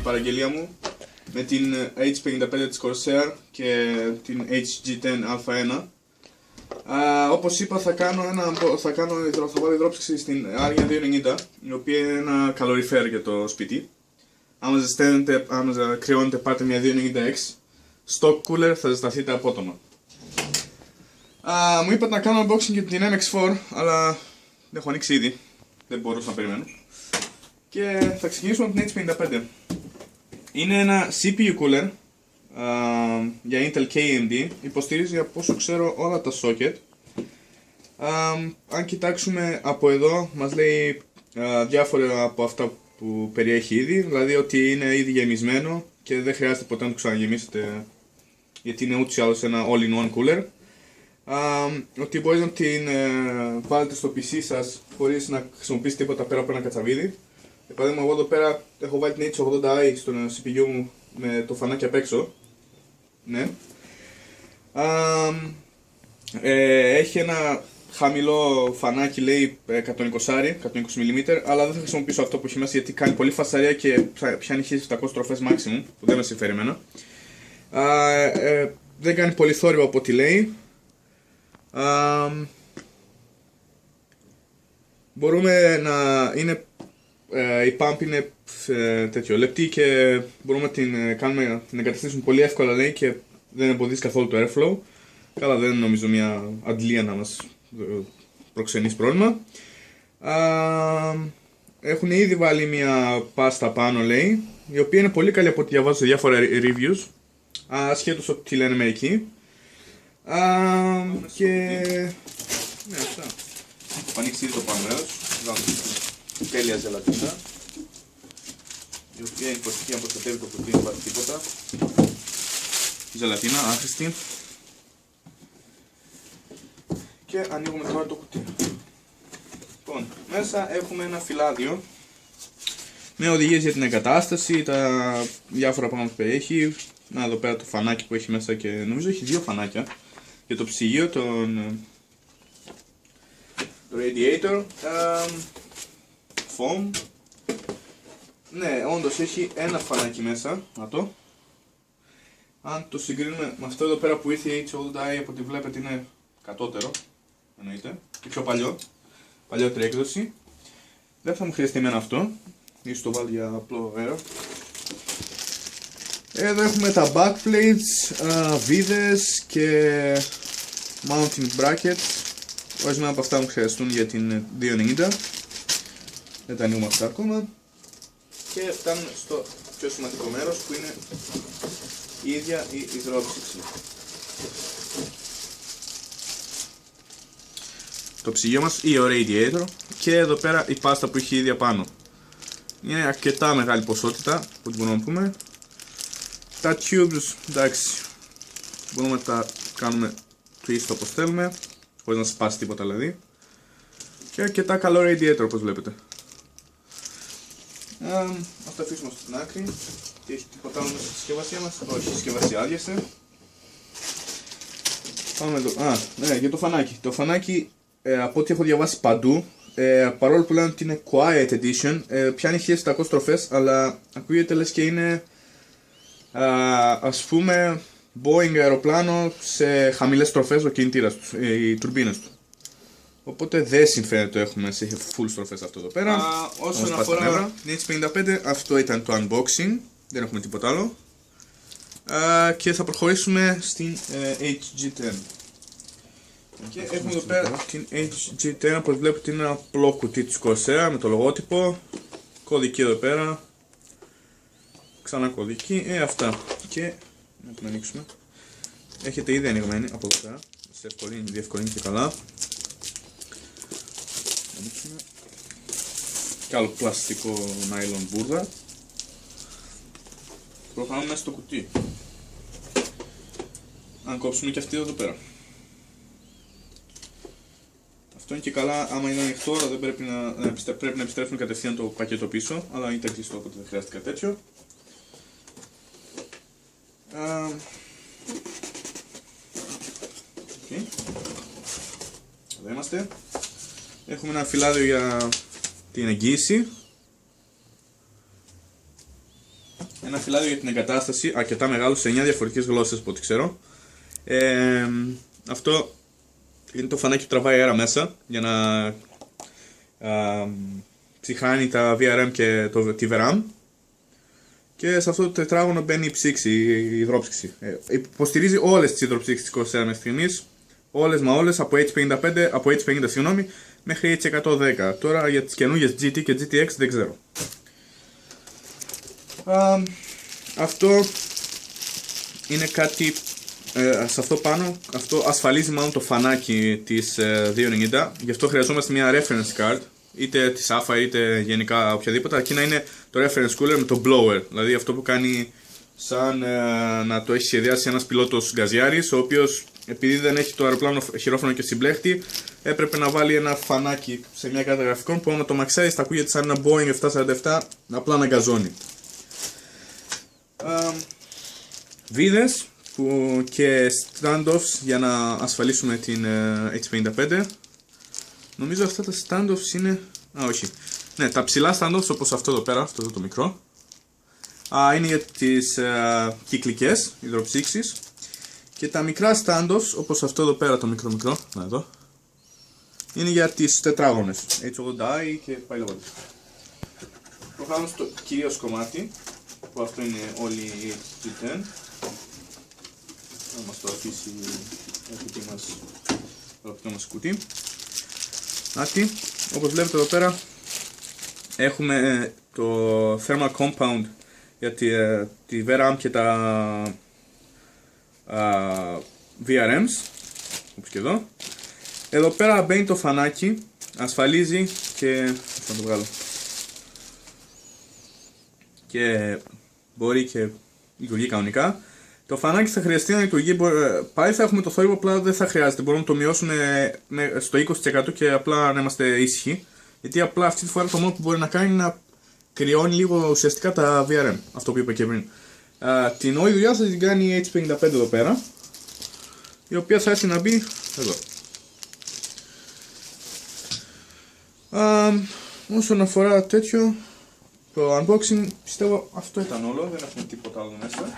παραγγελία μου με την H55 της Corsair και την HG10 Α1. Όπως είπα θα βάλω υδρόψυξη στην Aria 290, η οποία είναι ένα καλοριφέρ για το σπίτι. Άμα κρυώνετε πάρτε μια 290X stock cooler, θα ζεσταθείτε απότομα. Μου είπατε να κάνω unboxing για την MX4, αλλά την έχω ανοίξει ήδη, δεν μπορούσα να περιμένω. Και θα ξεκινήσουμε από την H55. Είναι ένα CPU cooler για Intel και AMD, υποστηρίζει από όσο ξέρω όλα τα socket. Αν κοιτάξουμε από εδώ μας λέει διάφορα από αυτά που περιέχει ήδη, δηλαδή ότι είναι ήδη γεμισμένο και δεν χρειάζεται ποτέ να το ξαναγεμίσετε, γιατί είναι ούτως ή άλλως ένα all-in-one cooler. Ότι μπορείτε να την βάλετε στο PC σας χωρίς να χρησιμοποιήσετε τίποτα πέρα από ένα κατσαβίδι. Για παράδειγμα, εγώ εδώ πέρα έχω βάλει την H80i στο CPU μου με το φανάκι απ' έξω. Ναι. Έχει ένα χαμηλό φανάκι, λέει 120 mm, αλλά δεν θα χρησιμοποιήσω αυτό που έχει μέσα γιατί κάνει πολύ φασαρία και πιάνει 1700 στροφές maximum, που δεν με συμφέρει εμένα. Δεν κάνει πολύ θόρυβο από ό,τι λέει. Μπορούμε να είναι, η pump είναι λεπτή και μπορούμε να την εγκαταστήσουμε πολύ εύκολα, λέει, και δεν εμποδίζει καθόλου το airflow. Καλά, δεν είναι νομίζω μια αντλία να μας προξενήσει πρόβλημα. Έχουν ήδη βάλει μια πάστα πάνω, λέει, η οποία είναι πολύ καλή από ό,τι διαβάζω σε διάφορα reviews, ασχέτως από τι λένε μερικοί. Και ναι, αυτά. Έχω ανοίξει ήδη το πάνω μέρος, τέλεια ζελατίνα, η οποία είναι υποστοιχεία να προστατεύει το κουτί, δεν υπάρχει τίποτα. Ζελατίνα, άχρηστη. Και ανοίγουμε τώρα το κουτί. Λοιπόν, μέσα έχουμε ένα φυλάδιο με οδηγίες για την εγκατάσταση, τα διάφορα πράγματα που περιέχει. Να, εδώ πέρα το φανάκι που έχει μέσα, και νομίζω έχει δύο φανάκια για το ψυγείο, το radiator, foam. Ναι, όντως έχει ένα φανάκι μέσα, να το. Αν το συγκρίνουμε με αυτό εδώ πέρα που ήρθε η H80i, από ό,τι βλέπετε είναι κατώτερο, εννοείται, και πιο παλιότερη έκδοση. Δεν θα μου χρειαστεί εμένα αυτό, ίσως το βάλω για απλό αέρα. Εδώ έχουμε τα backplates, βίδες και mounting brackets. Ορισμένα από αυτά μου χρειαστούν για την 290. Δεν τα ανοίγουμε αυτά ακόμα. Και φτάνουμε στο πιο σημαντικό μέρος που είναι η ίδια η υδρόψυξη. Το ψυγείο μας ή ο radiator, και εδώ πέρα η πάστα που έχει ήδη απάνω. Είναι αρκετά μεγάλη ποσότητα, από ό,τι μπορούμε να πούμε. Τα tubes, εντάξει, μπορούμε να τα κάνουμε twist όπως θέλουμε, χωρίς να σπάσει τίποτα δηλαδή. Και αρκετά καλό radiator όπως βλέπετε. Ας το αφήσουμε στην άκρη. Τι έχει τίποτα άλλο μέσα στη συσκευασία μας? Όχι, η συσκευασία άδειασε. Πάμε εδώ. Ναι, για το φανάκι. Το φανάκι, από ό,τι έχω διαβάσει παντού, παρόλο που λένε ότι είναι quiet edition, πιάνει 1700 στροφές, αλλά ακούγεται λες και είναι ας πούμε Boeing αεροπλάνο σε χαμηλές στροφές ο κινητήρας του, οι τουρμπίνες του. Οπότε δεν συμφέρει να το έχουμε σε full στροφές αυτό εδώ πέρα. Όσον αφορά την H55, αυτό ήταν το unboxing, δεν έχουμε τίποτα άλλο. Και θα προχωρήσουμε στην HG10. Και έχουμε εδώ πέρα την HG10, όπως βλέπετε είναι ένα απλό κουτί της Corsair με το λογότυπο, κωδική εδώ πέρα, ξανά κωδική, αυτά. Και να την ανοίξουμε. Έχετε ήδη ανοιγμένη από εδώ πέρα, σε διευκολύνει και καλά. Ανοίξουμε. Και άλλο πλαστικό nylon μπουρδα. Προχωράμε μέσα στο κουτί. Αν κόψουμε και αυτή εδώ πέρα. Αυτό είναι και καλά, άμα είναι ανοιχτό, δεν πρέπει να επιστρέφουμε κατευθείαν το πακέτο πίσω, αλλά είναι κλειστό, οπότε δεν χρειάζεται κάτι τέτοιο. Εδώ είμαστε. Έχουμε ένα φυλάδιο για την εγγύηση. ένα φυλάδιο για την εγκατάσταση, αρκετά μεγάλο, σε 9 διαφορετικές γλώσσες από ό,τι ξέρω. Αυτό είναι το φανάκι που τραβάει αέρα μέσα για να ψυχράνει τα VRM και τη VRAM. Και σε αυτό το τετράγωνο μπαίνει η ψήξη, η υδρόψυξη. Υποστηρίζει όλες τις υδροψύξεις της Corsair μέχρι στιγμής. Όλες μα όλες, από H50 συγγνώμη, μέχρι H110. Τώρα για τις καινούργιες GT και GTX δεν ξέρω. Αυτό είναι κάτι, σε αυτό πάνω, αυτό ασφαλίζει μάλλον το φανάκι της 290. Γι' αυτό χρειαζόμαστε μια reference card, είτε της AFA είτε γενικά οποιαδήποτε, αρκεί να είναι το reference cooler με το blower. Δηλαδή αυτό που κάνει σαν να το έχει σχεδιάσει ένας πιλότος γκαζιάρης, ο οποίος επειδή δεν έχει το αεροπλάνο χειρόφρονο και συμπλέχτη, έπρεπε να βάλει ένα φανάκι σε μια κάρτα γραφικών που άμα το μαξάρεις θα ακούγεται σαν ένα Boeing 747 απλά να γκαζώνει. Βίδες και standoffs για να ασφαλίσουμε την H55. Νομίζω αυτά τα standoffs είναι... όχι. Ναι, τα ψηλά standoffs όπως αυτό εδώ πέρα, αυτό εδώ το μικρό, είναι για τις κυκλικές υδροψύξεις. Και τα μικρά standoffs, όπως αυτό εδώ πέρα το μικρό, να εδώ, είναι για τις τετράγωνες, H80i και πάει λέγοντας. Προχωράμε στο κυρίως κομμάτι, που αυτό είναι όλη η H10. Να μας το αφήσει το αγαπητό μας κουτί. Άτι, όπως βλέπετε εδώ πέρα, έχουμε το thermal compound για τη VRAM και τα VRMs, όπως και εδώ. Εδώ πέρα μπαίνει το φανάκι, ασφαλίζει και θα το βγάλω. Και μπορεί και λειτουργεί κανονικά. Το φανάκι θα χρειαστεί να λειτουργεί, πάλι θα έχουμε το θόρυβο, απλά δεν θα χρειάζεται. Μπορούμε να το μειώσουμε στο 20% και απλά να είμαστε ήσυχοι. Γιατί απλά αυτή τη φορά το μόνο που μπορεί να κάνει είναι να κρυώνει λίγο ουσιαστικά τα VRM, αυτό που είπα και πριν. Την όλη δουλειά θα την κάνει η H55 εδώ πέρα, η οποία θα έρθει να μπει εδώ. Όσον αφορά τέτοιο, το unboxing πιστεύω αυτό ήταν όλο, δεν έχουμε τίποτα άλλο μέσα.